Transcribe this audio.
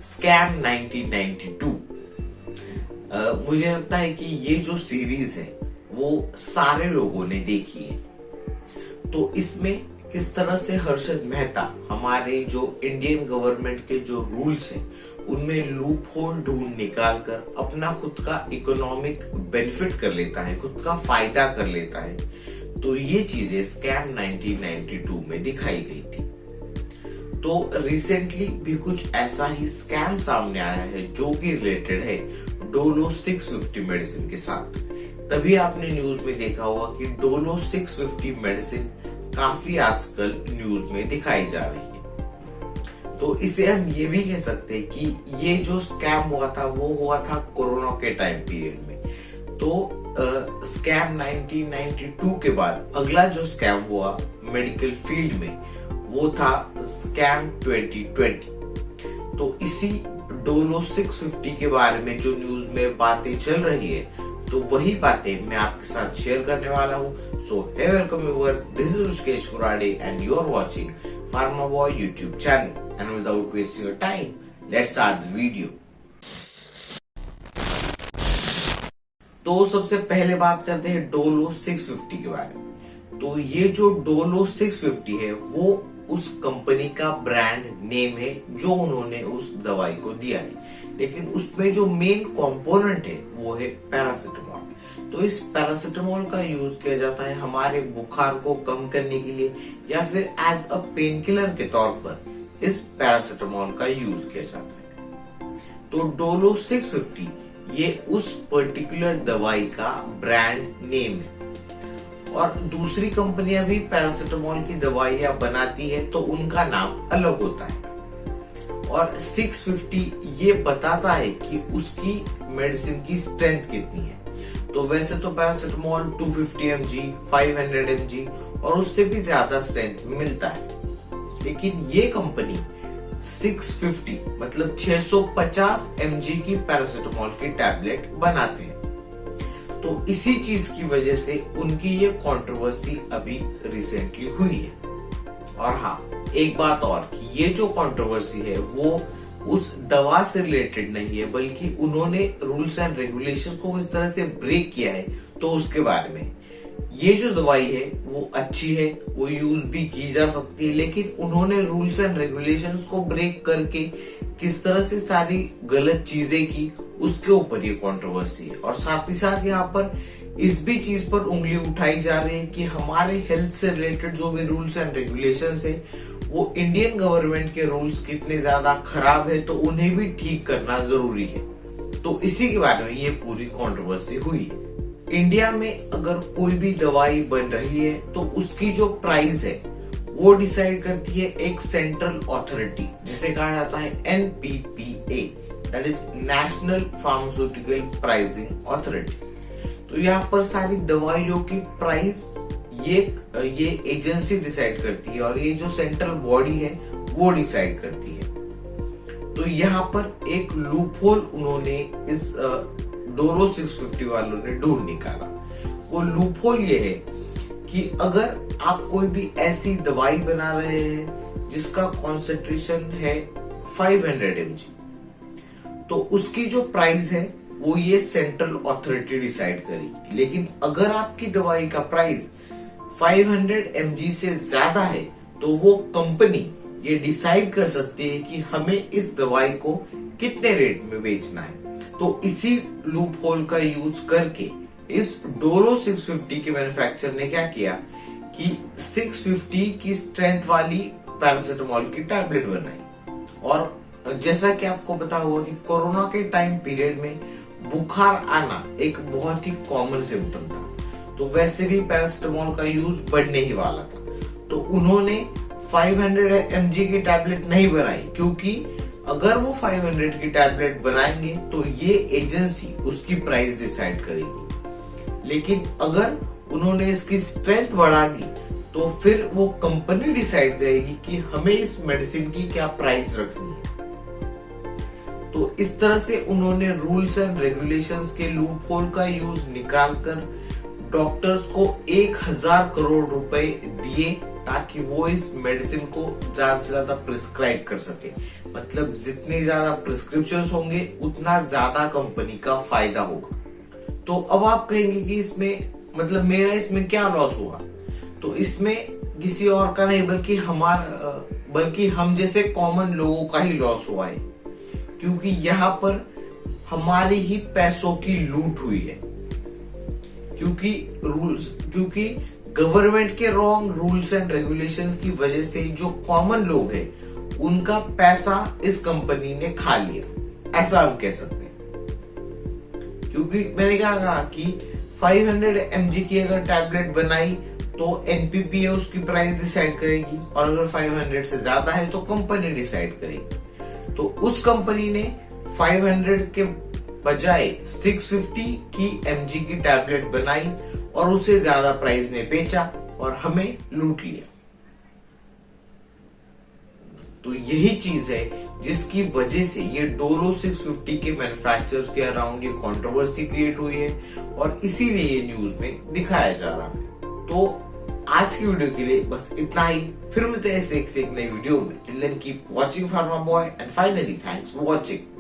Scam 1992। मुझे लगता है कि ये जो सीरीज है वो सारे लोगों ने देखी है। तो इसमें किस तरह से हर्षद मेहता हमारे जो इंडियन गवर्नमेंट के जो रूल्स हैं उनमें लूप होल ढूंढ निकाल कर अपना खुद का इकोनॉमिक बेनिफिट कर लेता है, खुद का फायदा कर लेता है। तो ये चीजें स्कैम 1992 में दिखाई गई थी। तो रिसेंटली भी कुछ ऐसा ही स्कैम सामने आया है जो कि रिलेटेड है डोलो 650 मेडिसिन के साथ। तभी आपने न्यूज में देखा होगा कि डोलो 650 मेडिसिन काफी आजकल न्यूज में दिखाई जा रही है। तो इसे हम ये भी कह सकते हैं कि ये जो स्कैम हुआ था वो हुआ था कोरोना के टाइम पीरियड में। तो स्कैम 1992 के बाद अगला जो स्कैम हुआ मेडिकल फील्ड में वो था स्कैम 2020। तो इसी डोलो 650 के बारे में जो न्यूज में बातें चल रही है तो वही बातें मैं आपके साथ शेयर करने वाला हूँ। So hey welcome viewer, this is Rishikesh Kurade and you are watching pharma boy YouTube channel. And without wasting your time, let's start the video. तो सबसे पहले बात करते हैं डोलो 650 के बारे में। तो ये जो डोलो 650 है वो उस कंपनी का ब्रांड नेम है जो उन्होंने उस दवाई को दिया है, लेकिन उसमें जो मेन कंपोनेंट है वो है पैरासिटामोल। तो इस पैरासिटामोल का यूज किया जाता है हमारे बुखार को कम करने के लिए या फिर एज अ पेन किलर के तौर पर इस पैरासिटामोल का यूज किया जाता है। तो डोलो 650 ये उस पर्टिकुलर दवाई का ब्रांड नेम है। और दूसरी कंपनियां भी पैरासिटामोल की दवाइयां बनाती है तो उनका नाम अलग होता है। और 650 ये बताता है कि उसकी मेडिसिन की स्ट्रेंथ कितनी है। तो वैसे तो पैरासिटामोल 250 mg, 500 mg और उससे भी ज्यादा स्ट्रेंथ मिलता है, लेकिन ये कंपनी 650 मतलब 650 mg की पैरासिटामोल की टैबलेट बनाते हैं। तो इसी चीज की वजह से उनकी ये कंट्रोवर्सी अभी रिसेंटली हुई है। और हाँ, एक बात और कि ये जो कंट्रोवर्सी है वो उस दवा से रिलेटेड नहीं है, बल्कि उन्होंने रूल्स एंड रेगुलेशन को इस तरह से ब्रेक किया है तो उसके बारे में। ये जो दवाई है वो अच्छी है, वो यूज भी की जा सकती है, लेकिन उन्होंने रूल्स एंड रेगुलेशंस को ब्रेक करके किस तरह से सारी गलत चीजें की उसके ऊपर ये कंट्रोवर्सी है। और साथ ही साथ यहाँ पर इस भी चीज पर उंगली उठाई जा रही है कि हमारे हेल्थ से रिलेटेड जो भी रूल्स एंड रेगुलेशंस है वो इंडियन गवर्नमेंट के रूल्स कितने ज्यादा खराब है तो उन्हें भी ठीक करना जरूरी है। तो इसी के बारे में ये पूरी कंट्रोवर्सी हुई है। इंडिया में अगर कोई भी दवाई बन रही है तो उसकी जो प्राइस है वो डिसाइड करती है एक सेंट्रल अथॉरिटी जिसे कहा जाता है NPPA, that is national pharmaceutical pricing authority. तो यहाँ पर सारी दवाइयों की प्राइस ये एजेंसी डिसाइड करती है और ये जो सेंट्रल बॉडी है वो डिसाइड करती है। तो यहाँ पर एक लूपहोल उन्होंने इस डोलो 650 वालों ने ढूंढ निकाला। वो लूपहोल ये है कि अगर आप कोई भी ऐसी दवाई बना रहे हैं जिसका कॉन्सेंट्रेशन है 500 mg, तो उसकी जो प्राइस है वो ये सेंट्रल अथॉरिटी डिसाइड करेगी। लेकिन अगर आपकी दवाई का प्राइस 500 mg से ज्यादा है तो वो कंपनी ये डिसाइड कर सकती है कि हमें इस दवाई को कितने रेट में बेचना है। तो इसी लूप होल का यूज करके इस डोलो 650 के मैन्युफैक्चरर ने क्या किया कि 650 की स्ट्रेंथ वाली पैरासिटामोल की टैबलेट बनाई। और जैसा कि आपको पता होगा कि कोरोना के टाइम पीरियड में बुखार आना एक बहुत ही कॉमन सिम्टम था, तो वैसे भी पैरासिटामोल का यूज बढ़ने ही वाला था। तो उन्होंने 500 mg की टैबलेट नहीं बनाई, क्योंकि अगर वो 500 की टैबलेट बनाएंगे तो ये एजेंसी उसकी प्राइस डिसाइड करेगी। लेकिन अगर उन्होंने इसकी स्ट्रेंथ बढ़ा दी तो फिर वो कंपनी डिसाइड करेगी कि हमें इस मेडिसिन की क्या प्राइस रखनी है। तो इस तरह से उन्होंने रूल्स एंड रेगुलेशंस के लूप होल का यूज निकालकर डॉक्टर्स को 1000 करोड़ रुपए दिए ताकि वो इस मेडिसिन को ज्यादा से ज्यादा प्रिस्क्राइब कर सके। मतलब जितने ज्यादा प्रिस्क्रिप्शन होंगे उतना ज्यादा कंपनी का फायदा होगा। तो अब आप कहेंगे कि इसमें मतलब मेरा इसमें क्या लॉस हुआ? तो इसमें किसी और का नहीं बल्कि हम जैसे कॉमन लोगों का ही लॉस हुआ है, क्योंकि यहाँ पर हमारी ही पैसों की लूट हुई है। क्योंकि गवर्नमेंट के रॉन्ग रूल्स एंड रेगुलेशंस की वजह से जो कॉमन लोग हैं उनका पैसा इस कंपनी ने खा लिया, ऐसा हम कह सकते हैं। क्योंकि मैंने क्या कहा कि 500 mg की अगर टैबलेट बनाई तो एनपीपीए उसकी प्राइस डिसाइड करेगी, और अगर 500 से ज्यादा है तो कंपनी डिसाइड करेगी। तो उस कंपनी ने 500 के बजाय 650 की mg की टैबलेट बनाई और उसे ज्यादा प्राइस में बेचा और हमें लूट लिया। तो यही चीज है जिसकी वजह से ये डोलो 650 के मैन्युफैक्चरर्स के अराउंड ये कंट्रोवर्सी क्रिएट हुई है और इसीलिए ये न्यूज में दिखाया जा रहा है। तो आज की वीडियो के लिए बस इतना ही। फिर मिलते हैं एक से एक नई वीडियो में। Till then keep watching pharma boy and finally thanks for watching.